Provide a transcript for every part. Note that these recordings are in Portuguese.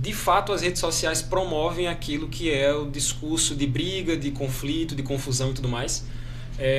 De fato, as redes sociais promovem aquilo que é o discurso de briga, de conflito, de confusão e tudo mais.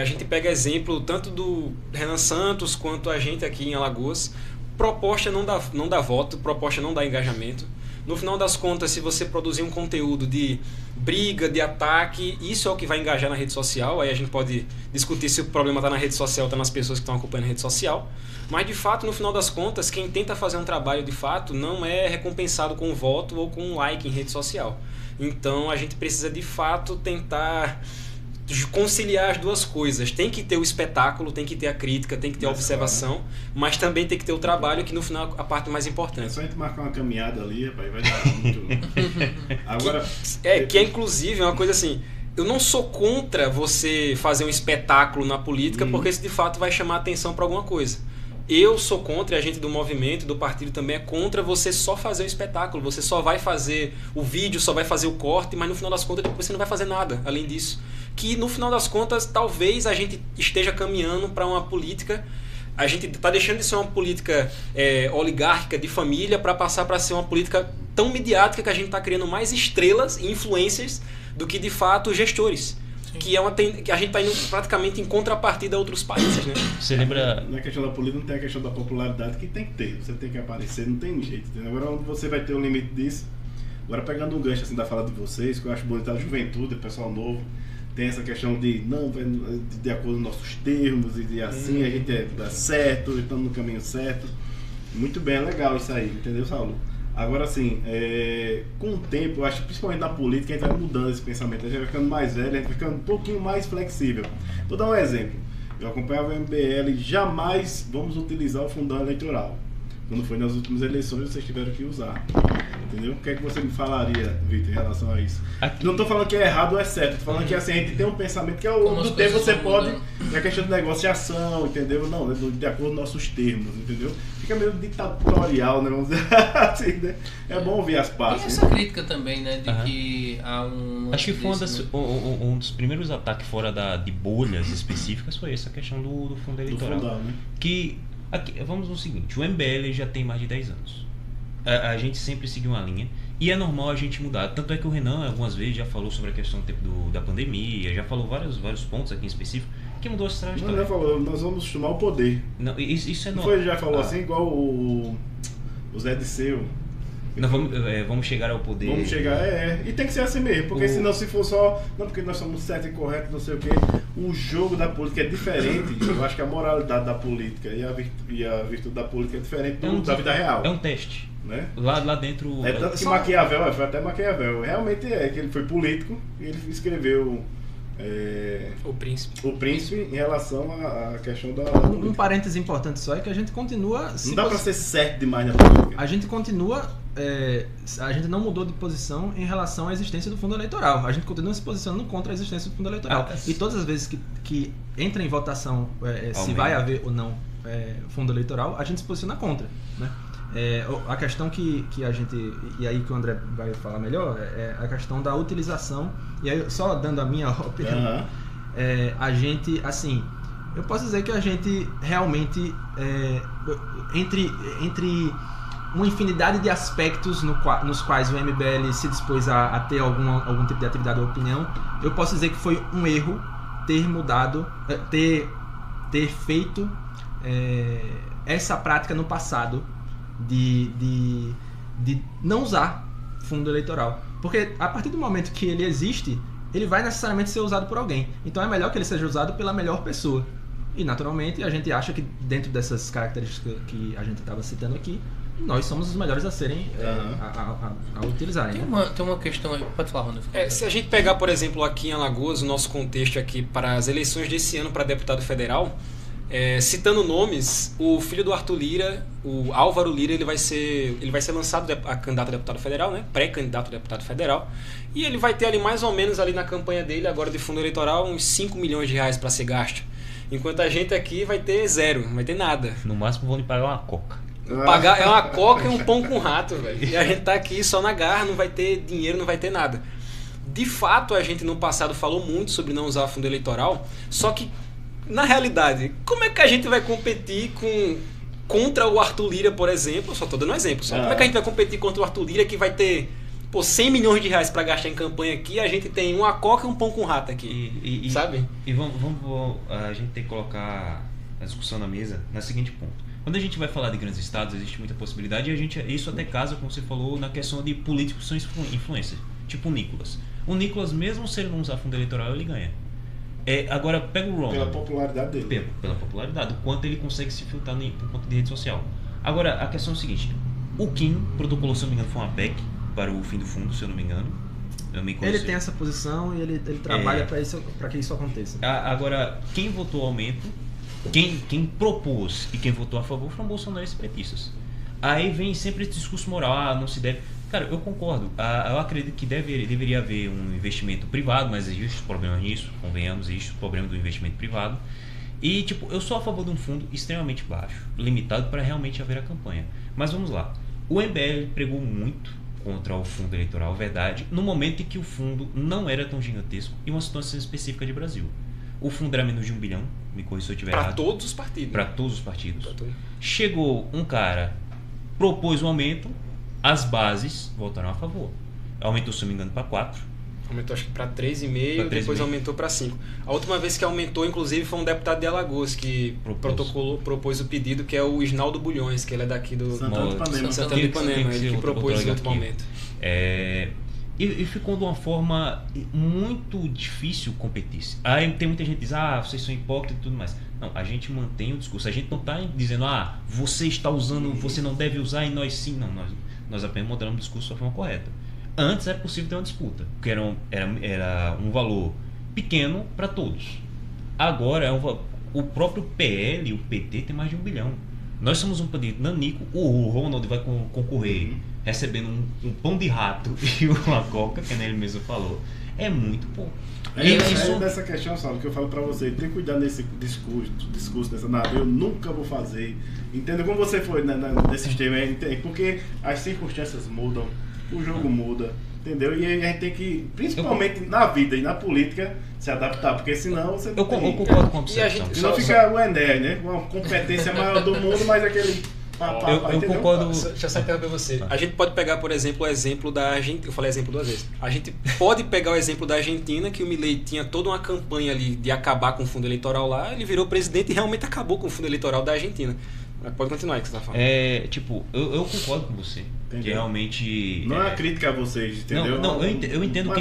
A gente pega exemplo tanto do Renan Santos quanto a gente aqui em Alagoas. Proposta não dá voto, proposta não dá engajamento. No final das contas, se você produzir um conteúdo de briga, de ataque, isso é o que vai engajar na rede social. Aí a gente pode discutir se o problema está na rede social ou está nas pessoas que estão acompanhando a rede social. Mas, de fato, no final das contas, quem tenta fazer um trabalho de fato não é recompensado com voto ou com like em rede social. Então, a gente precisa, de fato, tentar conciliar as duas coisas. Tem que ter o espetáculo, tem que ter a crítica, tem que ter a observação, mas também tem que ter o trabalho, que no final é a parte mais importante. É só a gente marcar uma caminhada ali, rapaz, vai dar muito. Agora, que é inclusive uma coisa assim, eu não sou contra você fazer um espetáculo na política, porque isso de fato vai chamar atenção para alguma coisa. Eu sou contra, e a gente do movimento, do partido também é contra você só fazer o espetáculo. Você só vai fazer o vídeo, só vai fazer o corte, mas no final das contas você não vai fazer nada além disso. Que no final das contas talvez a gente esteja caminhando para uma política. A gente está deixando de ser uma política oligárquica de família para passar para ser uma política tão midiática que a gente está criando mais estrelas e influencers do que de fato gestores. Que a gente está indo praticamente em contrapartida a outros países, né? Você lembra... Na questão da política não tem a questão da popularidade, que tem que ter. Você tem que aparecer, não tem jeito. Entendeu? Agora onde você vai ter o limite disso. Agora pegando um gancho assim da fala de vocês, que eu acho bonito, a juventude, o pessoal novo, tem essa questão de não, de acordo com nossos termos, e de assim a gente dá certo, estamos no caminho certo. Muito bem, é legal isso aí, entendeu, Saulo? Agora, assim, com o tempo, eu acho que principalmente na política, a gente vai mudando esse pensamento. A gente vai ficando mais velho, a gente vai ficando um pouquinho mais flexível. Vou dar um exemplo. Eu acompanhava o MBL, jamais vamos utilizar o fundão eleitoral. Quando foi nas últimas eleições, vocês tiveram que usar. Entendeu? O que é que você me falaria, Vitor, em relação a isso? Aqui... Não estou falando que é errado ou é certo, estou falando que assim, a gente tem um pensamento que ao longo do tempo você pode... É questão de negociação, entendeu? Não, de acordo com nossos termos, entendeu? Fica meio ditatorial, né? Vamos dizer assim, né? É bom ouvir as partes. E essa crítica também, né? De que há um... Acho que foi um dos primeiros ataques fora de bolhas específicas foi essa questão do fundo eleitoral. Do fundão, né? Que, aqui, vamos no seguinte, o MBL já tem mais de 10 anos. A gente sempre seguiu uma linha e é normal a gente mudar. Tanto é que o Renan algumas vezes já falou sobre a questão do tempo da pandemia, já falou vários pontos aqui em específico que mudou essa trajetória. Não, já falou, nós vamos tomar o poder. Não, isso é normal. Foi, já falou assim, igual o Zé Disseu. Não, vamos chegar ao poder. Vamos chegar, e tem que ser assim mesmo, porque senão se for só, não porque nós somos certos e corretos, não sei o que, o jogo da política é diferente. Eu acho que a moralidade da política e a virtude da política é diferente da vida real. É um teste. Né? Lá dentro... É tanto que Maquiavel, foi até Maquiavel, realmente que ele foi político e ele escreveu O Príncipe em relação à questão da... Um parêntese importante só é que a gente continua... Não dá pra ser certo demais na política. A gente continua... a gente não mudou de posição em relação à existência do fundo eleitoral. A gente continua se posicionando contra a existência do fundo eleitoral. E todas as vezes que entra em votação se vai haver ou não fundo eleitoral, a gente se posiciona contra, né? A questão que a gente, e aí que o André vai falar melhor, é a questão da utilização. E aí, só dando a minha opinião, a gente, assim, eu posso dizer que a gente realmente, entre uma infinidade de aspectos nos quais o MBL se dispôs a ter algum tipo de atividade ou opinião, eu posso dizer que foi um erro ter mudado, ter feito essa prática no passado de não usar fundo eleitoral. Porque a partir do momento que ele existe, ele vai necessariamente ser usado por alguém. Então é melhor que ele seja usado pela melhor pessoa. E naturalmente a gente acha que dentro dessas características que a gente estava citando aqui, nós somos os melhores a serem a utilizarem. Tem uma questão aí, pode falar, Ronaldo. Se a gente pegar, por exemplo, aqui em Alagoas, o nosso contexto aqui para as eleições desse ano para deputado federal, citando nomes, o filho do Arthur Lira, o Álvaro Lira, ele vai ser lançado a candidato a deputado federal, né? Pré-candidato a deputado federal, e ele vai ter ali mais ou menos ali na campanha dele, agora de fundo eleitoral, uns 5 milhões de reais para ser gasto. Enquanto a gente aqui vai ter zero, não vai ter nada. No máximo vão lhe pagar uma coca. Pagar uma coca e um pão com rato, velho. E a gente tá aqui só na garra, não vai ter dinheiro, não vai ter nada. De fato, a gente no passado falou muito sobre não usar fundo eleitoral, só que, na realidade, como é que a gente vai competir com contra o Arthur Lira, por exemplo, só tô dando um exemplo, só. Como é que a gente vai competir contra o Arthur Lira que vai ter 100 milhões de reais para gastar em campanha aqui, a gente tem uma coca e um pão com rato aqui, sabe? E vamos, a gente tem que colocar a discussão na mesa no seguinte ponto. Quando a gente vai falar de grandes estados, existe muita possibilidade e isso até casa, como você falou, na questão de políticos que são influencers, tipo o Nicolas. O Nicolas, mesmo se ele não usar fundo eleitoral, ele ganha. Agora, pega o Ronald. Pela popularidade dele. Pela popularidade, o quanto ele consegue se filtrar por conta de rede social. Agora, a questão é o seguinte, o Kim protocolou, se eu não me engano, foi uma PEC para o fim do fundo, se eu não me engano. Ele tem essa posição e ele trabalha para que isso aconteça. Agora, quem votou aumento, quem propôs e quem votou a favor foram bolsonaristas e petistas. Aí vem sempre esse discurso moral, não se deve... Cara, eu concordo. Eu acredito que deveria haver um investimento privado, mas existe problemas nisso, convenhamos, existe o problema do investimento privado. E, eu sou a favor de um fundo extremamente baixo, limitado para realmente haver a campanha. Mas vamos lá. O MBL pregou muito contra o fundo eleitoral, verdade, no momento em que o fundo não era tão gigantesco e uma situação específica de Brasil. O fundo era menos de 1 bilhão, me corrija se eu estiver errado. Para todos os partidos. Para todos os partidos. Chegou um cara, propôs um aumento, as bases votaram a favor. Aumentou, se não me engano, para 4. Aumentou acho que para 3,5, depois aumentou para 5. A última vez que aumentou, inclusive, foi um deputado de Alagoas que propôs o pedido, que é o Isnaldo Bulhões, que ele é daqui do Santana de Ipanema, ele que propôs o último aumento. E ficou de uma forma muito difícil competir. Aí tem muita gente que diz, vocês são hipócritas e tudo mais. Não, a gente mantém o discurso. A gente não está dizendo, você está usando, você não deve usar e nós sim. Não, nós apenas moderamos o discurso da forma correta. Antes era possível ter uma disputa, porque era um valor pequeno para todos. Agora, o próprio PL e o PT tem mais de 1 bilhão. Nós somos um partido nanico, o Ronald vai concorrer recebendo um pão de rato e uma coca, que ele mesmo falou. É muito pouco. Dessa questão, sabe, que eu falo pra você, tem que cuidar nesse discurso dessa nada, eu nunca vou fazer. Entenda como você foi nesse sistema, porque as circunstâncias mudam, o jogo muda, entendeu? E a gente tem que, principalmente na vida e na política, se adaptar, porque senão você não tem... Eu concordo com a observação. Senão fica o Enéas, né? Uma competência maior do mundo, mas aquele... Eu concordo. Deixa eu só interromper você. A gente pode pegar, por exemplo, o exemplo da Argentina. Eu falei exemplo 2 vezes. A gente pode pegar o exemplo da Argentina, que o Milei tinha toda uma campanha ali de acabar com o fundo eleitoral lá. Ele virou presidente e realmente acabou com o fundo eleitoral da Argentina. Mas pode continuar aí que você está falando. Eu concordo com você. Entendeu? Que realmente. Não é uma crítica a vocês, entendeu? Não, eu entendo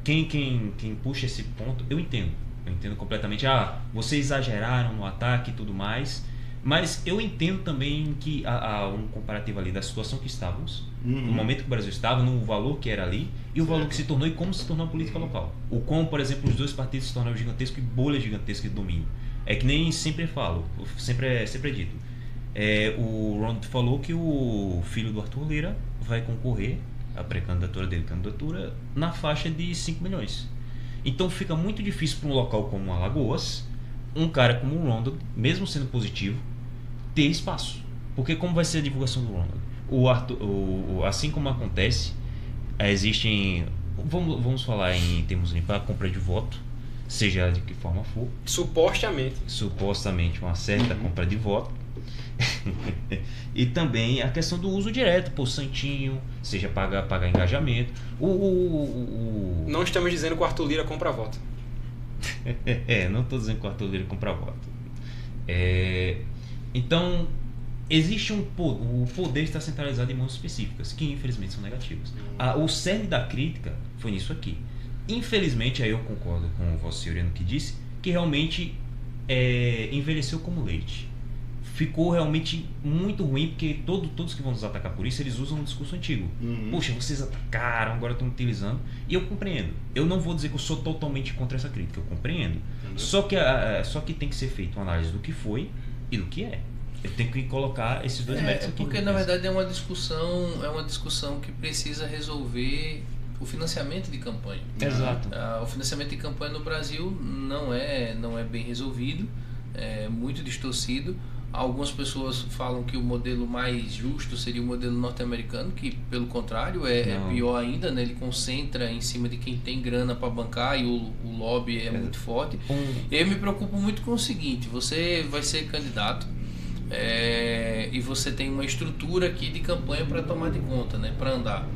quem puxa esse ponto, eu entendo. Eu entendo completamente. Vocês exageraram no ataque e tudo mais. Mas eu entendo também que há um comparativo ali da situação que estávamos, no momento que o Brasil estava, no valor que era ali, e o valor que se tornou e como se tornou a política local. O como, por exemplo, os dois partidos se tornaram gigantescos e bolhas gigantescas de domínio. É que nem sempre falo, sempre é dito. O Ronald falou que o filho do Arthur Lira vai concorrer, a pré-candidatura dele, candidatura, na faixa de 5 milhões. Então fica muito difícil para um local como Alagoas, um cara como o Ronald, mesmo sendo positivo, ter espaço. Porque como vai ser a divulgação do Ronald? Assim como acontece, existem... Vamos falar em termos limpos, a compra de voto, seja de que forma for. Supostamente uma certa compra de voto. E também a questão do uso direto, por santinho, seja pagar engajamento. Não estamos dizendo que o Arthur Lira compra voto. Não estou dizendo que o Arthur Lira compra voto. Então, existe o poder está centralizado em mãos específicas, que infelizmente são negativas. O cerne da crítica foi nisso aqui. Infelizmente, aí eu concordo com o vosso senhor no que disse, que realmente envelheceu como leite. Ficou realmente muito ruim, porque todos que vão nos atacar por isso, eles usam um discurso antigo. Poxa, vocês atacaram, agora estão utilizando. E eu compreendo. Eu não vou dizer que eu sou totalmente contra essa crítica, eu compreendo. Só que tem que ser feita uma análise do que foi e do que é. Eu tenho que colocar esses dois méritos aqui. Porque na verdade é uma discussão que precisa resolver o financiamento de campanha. Exato. O financiamento de campanha no Brasil não é bem resolvido, é muito distorcido. Algumas pessoas falam que o modelo mais justo seria o modelo norte-americano, que pelo contrário é pior ainda, né? Ele concentra em cima de quem tem grana para bancar e o lobby é muito forte. Eu me preocupo muito com o seguinte: você vai ser candidato, e você tem uma estrutura aqui de campanha para tomar de conta, né, para andar.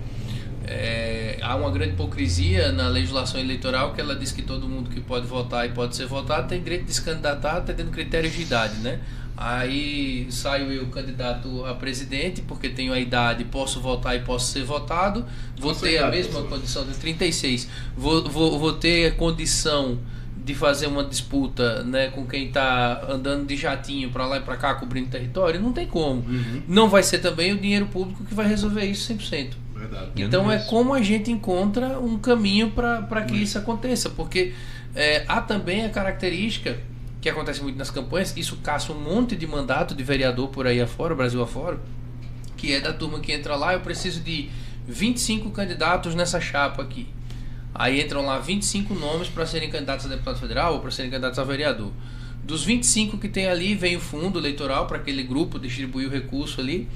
Há uma grande hipocrisia na legislação eleitoral, que ela diz que todo mundo que pode votar e pode ser votado tem direito de se candidatar, atendendo critérios de idade, né? Aí saio eu candidato a presidente, porque tenho a idade, posso votar e posso ser votado, vou ter a mesma condição de 36, vou ter a condição de fazer uma disputa, né, com quem está andando de jatinho para lá e para cá cobrindo território, não tem como. Não vai ser também o dinheiro público que vai resolver isso 100%. Verdade. Então é como a gente encontra um caminho para que isso aconteça, porque há também a característica que acontece muito nas campanhas, isso caça um monte de mandato de vereador por aí afora, Brasil afora, que é da turma que entra lá, eu preciso de 25 candidatos nessa chapa aqui. Aí entram lá 25 nomes para serem candidatos a deputado federal ou para serem candidatos a vereador. Dos 25 que tem ali, vem o fundo eleitoral para aquele grupo distribuir o recurso ali.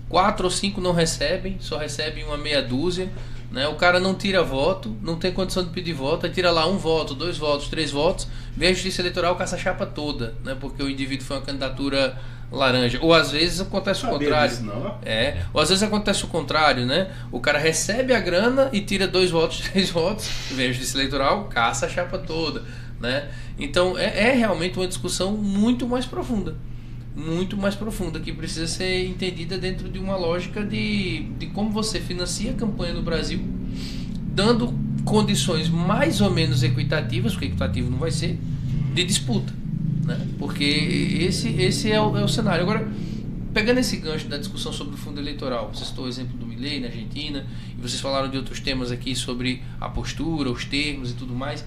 4 ou 5 não recebem, só recebem uma meia dúzia, né? O cara não tira voto, não tem condição de pedir voto, aí tira lá 1 voto, 2 votos, 3 votos, vem a justiça eleitoral com essa chapa toda, né? Porque o indivíduo foi uma candidatura laranja. Ou às vezes acontece o contrário. Ou às vezes acontece o contrário, né? O cara recebe a grana e tira 2 votos, 3 votos, vem a justiça eleitoral, caça a chapa toda, né? Então é realmente uma discussão muito mais profunda, que precisa ser entendida dentro de uma lógica de como você financia a campanha no Brasil, dando condições mais ou menos equitativas, porque equitativo não vai ser, de disputa, né? Porque esse é o cenário. Agora, pegando esse gancho da discussão sobre o fundo eleitoral, você citou o exemplo do Milei na Argentina, e vocês falaram de outros temas aqui sobre a postura, os termos e tudo mais.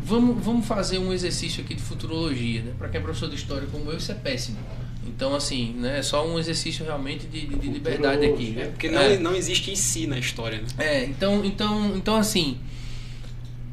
Vamos fazer um exercício aqui de futurologia, né? Para quem é professor de história como eu, isso é péssimo. Então, assim, né? É só um exercício realmente de liberdade aqui. Porque não existe em si na história, né? Então assim,